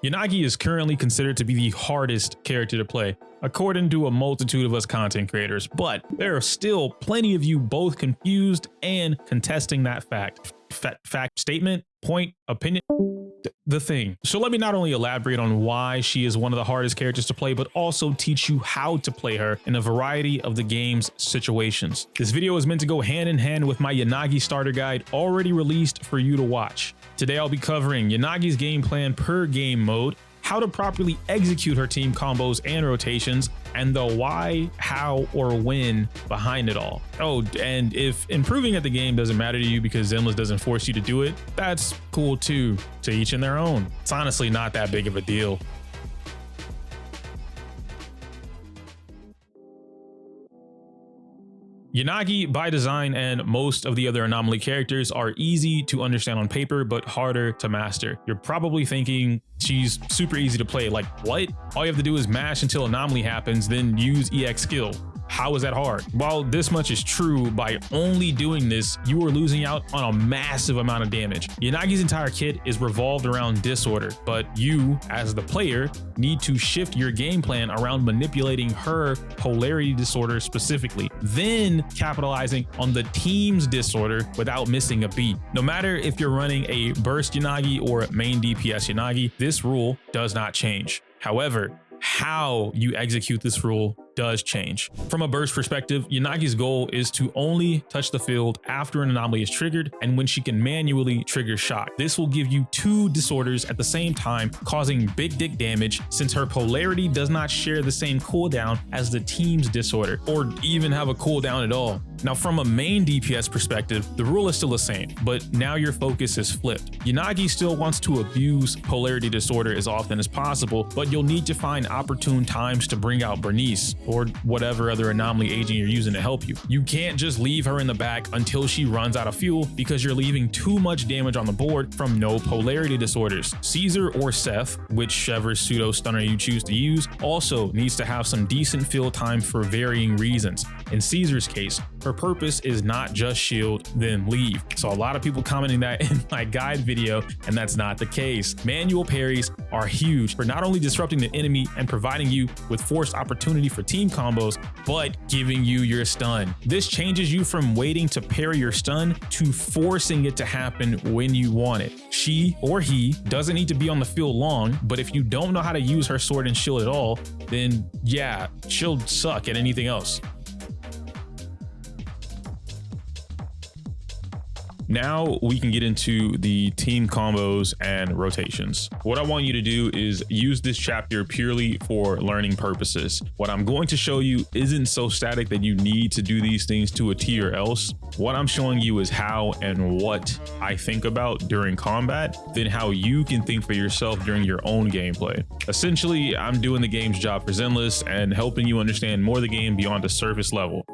Yanagi is currently considered to be the hardest character to play, according to a multitude of us content creators, but there are still plenty of you both confused and contesting that fact, statement, point, opinion, the thing. So let me not only elaborate on why she is one of the hardest characters to play, but also teach you how to play her in a variety of the game's situations. This video is meant to go hand in hand with my Yanagi starter guide already released for you to watch. Today I'll be covering Yanagi's game plan per game mode, how to properly execute her team combos and rotations, and the why, how, or when behind it all. Oh, and if improving at the game doesn't matter to you because Zenless doesn't force you to do it, that's cool too, to each in their own. It's honestly not that big of a deal. Yanagi, by design, and most of the other anomaly characters are easy to understand on paper, but harder to master. You're probably thinking she's super easy to play. Like, what? All you have to do is mash until anomaly happens, then use EX skill. How is that hard? While this much is true, by only doing this, you are losing out on a massive amount of damage. Yanagi's entire kit is revolved around disorder, but you, as the player, need to shift your game plan around manipulating her polarity disorder specifically, then capitalizing on the team's disorder without missing a beat. No matter if you're running a burst Yanagi or main DPS Yanagi, this rule does not change. However, how you execute this rule does change. From a burst perspective, Yanagi's goal is to only touch the field after an anomaly is triggered and when she can manually trigger shock. This will give you two disorders at the same time, causing big dick damage since her polarity does not share the same cooldown as the team's disorder, or even have a cooldown at all. Now, from a main DPS perspective, the rule is still the same, but now your focus is flipped. Yanagi still wants to abuse polarity disorder as often as possible, but you'll need to find opportune times to bring out Burnice, or whatever other anomaly agent you're using to help you. You can't just leave her in the back until she runs out of fuel because you're leaving too much damage on the board from no polarity disorders. Caesar or Seth, whichever pseudo stunner you choose to use, also needs to have some decent fill time for varying reasons. In Caesar's case, her purpose is not just shield, then leave. So a lot of people commenting that in my guide video, and that's not the case. Manual parries are huge for not only disrupting the enemy and providing you with forced opportunity for team combos, but giving you your stun. This changes you from waiting to parry your stun to forcing it to happen when you want it. She or he doesn't need to be on the field long, but if you don't know how to use her sword and shield at all, then yeah, she'll suck at anything else. Now we can get into the team combos and rotations. What I want you to do is use this chapter purely for learning purposes. What I'm going to show you isn't so static that you need to do these things to a T or else. What I'm showing you is how and what I think about during combat, then how you can think for yourself during your own gameplay. Essentially, I'm doing the game's job for Zenless and helping you understand more of the game beyond the surface level,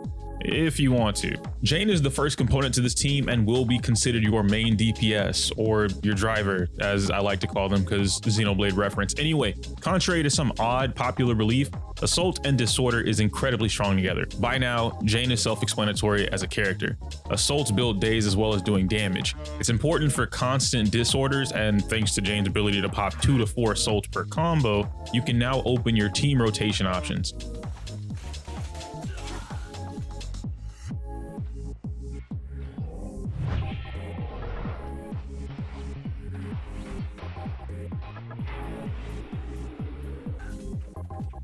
if you want to. Jane is the first component to this team and will be considered your main DPS, or your driver, as I like to call them because Xenoblade reference. Anyway, contrary to some odd popular belief, Assault and Disorder is incredibly strong together. By now, Jane is self-explanatory as a character. Assaults build days as well as doing damage. It's important for constant disorders, and thanks to Jane's ability to pop 2 to 4 assaults per combo, you can now open your team rotation options.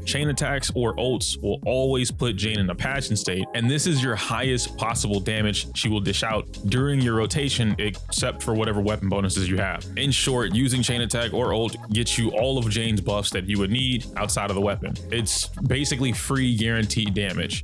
Chain attacks or ults will always put Jane in a passion state, and this is your highest possible damage she will dish out during your rotation, except for whatever weapon bonuses you have. In short, using chain attack or ult gets you all of Jane's buffs that you would need outside of the weapon. It's basically free guaranteed damage.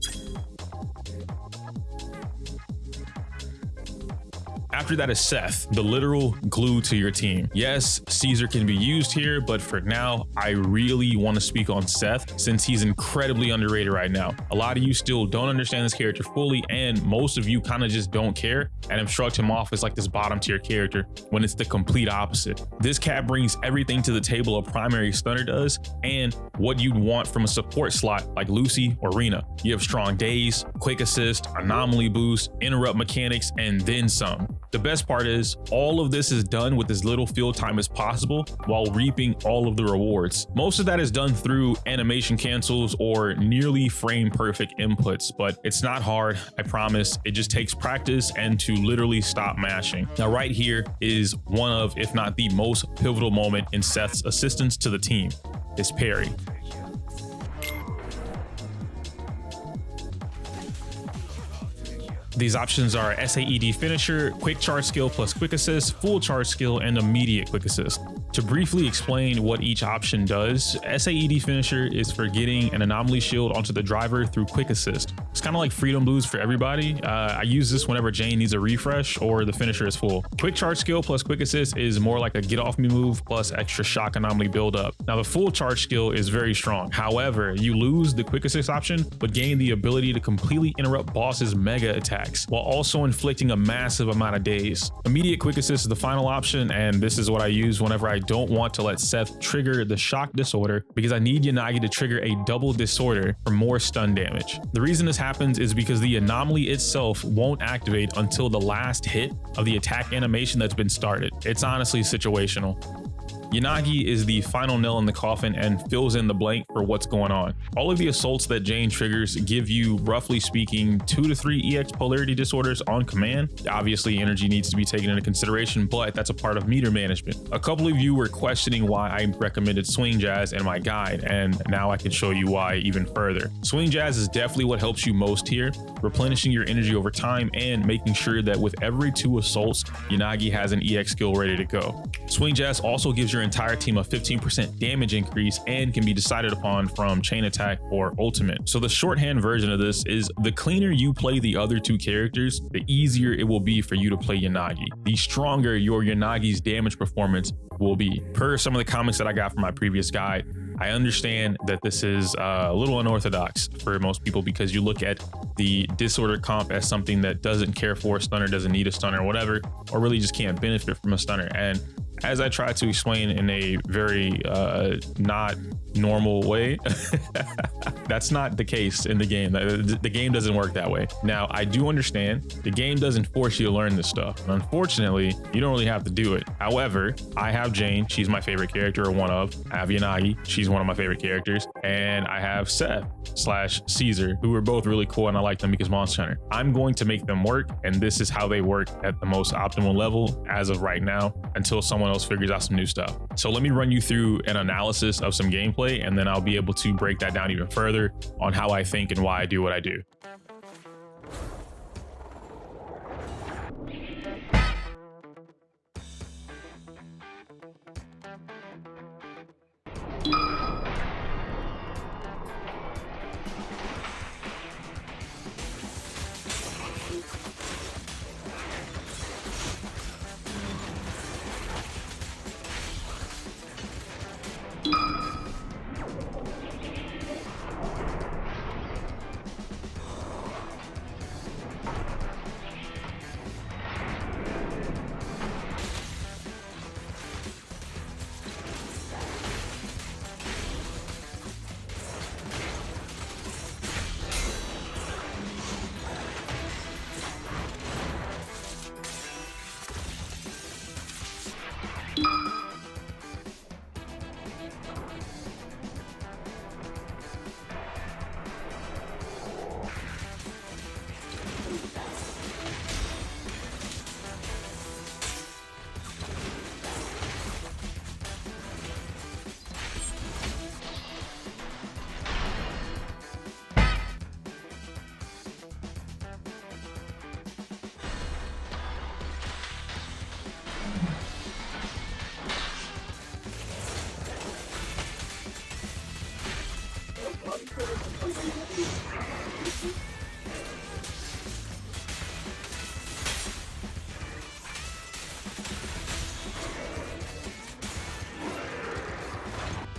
After that is Seth, the literal glue to your team. Yes, Caesar can be used here, but for now, I really want to speak on Seth since he's incredibly underrated right now. A lot of you still don't understand this character fully, and most of you kind of just don't care and have shrugged him off as like this bottom tier character when it's the complete opposite. This cat brings everything to the table a primary stunner does and what you'd want from a support slot like Lucy or Rena. You have strong days, quick assist, anomaly boost, interrupt mechanics, and then some. The best part is all of this is done with as little field time as possible while reaping all of the rewards. Most of that is done through animation cancels or nearly frame perfect inputs, but it's not hard, I promise. It just takes practice and to literally stop mashing. Now right here is one of, if not the most pivotal moment in Seth's assistance to the team, his parry. These options are SAED finisher, quick charge skill plus quick assist, full charge skill, and immediate quick assist. To briefly explain what each option does, SAED finisher is for getting an anomaly shield onto the driver through quick assist. It's kind of like freedom boost for everybody. I use this whenever Jane needs a refresh or the finisher is full. Quick charge skill plus quick assist is more like a get off me move plus extra shock anomaly build up. Now the full charge skill is very strong. However, you lose the quick assist option, but gain the ability to completely interrupt bosses' mega attacks while also inflicting a massive amount of daze. Immediate quick assist is the final option, and this is what I use whenever I don't want to let Seth trigger the shock disorder, because I need Yanagi to trigger a double disorder for more stun damage. The reason this happens is because the anomaly itself won't activate until the last hit of the attack animation that's been started. It's honestly situational. Yanagi is the final nail in the coffin and fills in the blank for what's going on. All of the assaults that Jane triggers give you, roughly speaking, 2 to 3 EX polarity disorders on command. Obviously, energy needs to be taken into consideration, but that's a part of meter management. A couple of you were questioning why I recommended Swing Jazz in my guide, and now I can show you why even further. Swing Jazz is definitely what helps you most here, replenishing your energy over time and making sure that with every 2 assaults, Yanagi has an EX skill ready to go. Swing Jazz also gives your entire team a 15% damage increase and can be decided upon from chain attack or ultimate. So the shorthand version of this is the cleaner you play the other 2 characters, the easier it will be for you to play Yanagi. The stronger your Yanagi's damage performance will be. Per some of the comments that I got from my previous guide, I understand that this is a little unorthodox for most people because you look at the disorder comp as something that doesn't care for a stunner, doesn't need a stunner, whatever, or really just can't benefit from a stunner. And as I try to explain in a very not normal way, that's not the case in the game. The game doesn't work that way. Now, I do understand the game doesn't force you to learn this stuff. And unfortunately, you don't really have to do it. However, I have Jane. She's my favorite character, or one of. I have Yanagi. She's one of my favorite characters. And I have Seth / Caesar, who are both really cool, and I like them because Monster Hunter. I'm going to make them work, and this is how they work at the most optimal level as of right now, until someone else figures out some new stuff. So let me run you through an analysis of some gameplay, and then I'll be able to break that down even further on how I think and why I do what I do.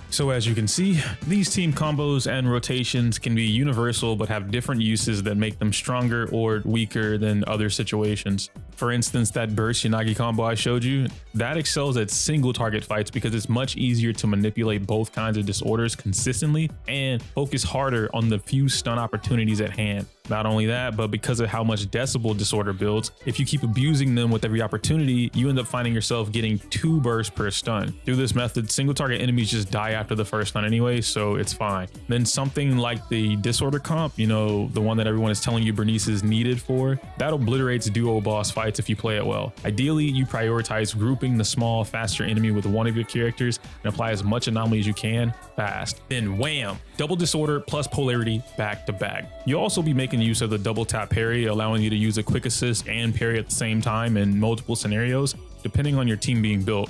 So as you can see, these team combos and rotations can be universal but have different uses that make them stronger or weaker than other situations. For instance, that burst Yanagi combo I showed you, that excels at single target fights because it's much easier to manipulate both kinds of disorders consistently and focus harder on the few stun opportunities at hand. Not only that, but because of how much decibel disorder builds, if you keep abusing them with every opportunity, you end up finding yourself getting 2 bursts per stun. Through this method, single target enemies just die after the first stun anyway, so it's fine. Then something like the disorder comp, you know, the one that everyone is telling you Burnice is needed for, that obliterates duo boss fights if you play it well. Ideally, you prioritize grouping the small, faster enemy with one of your characters and apply as much anomaly as you can fast. Then wham! Double disorder plus polarity back to back. You'll also be making use of the double tap parry, allowing you to use a quick assist and parry at the same time in multiple scenarios, depending on your team being built.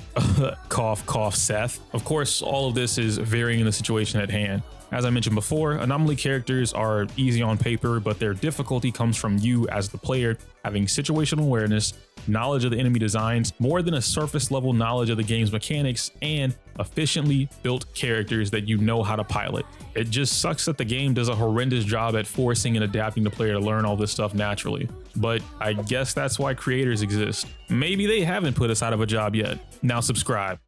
Cough, cough, Seth. Of course, all of this is varying in the situation at hand. As I mentioned before, anomaly characters are easy on paper, but their difficulty comes from you as the player having situational awareness, knowledge of the enemy designs, more than a surface level knowledge of the game's mechanics, and efficiently built characters that you know how to pilot. It just sucks that the game does a horrendous job at forcing and adapting the player to learn all this stuff naturally. But I guess that's why creators exist. Maybe they haven't put us out of a job yet. Now subscribe.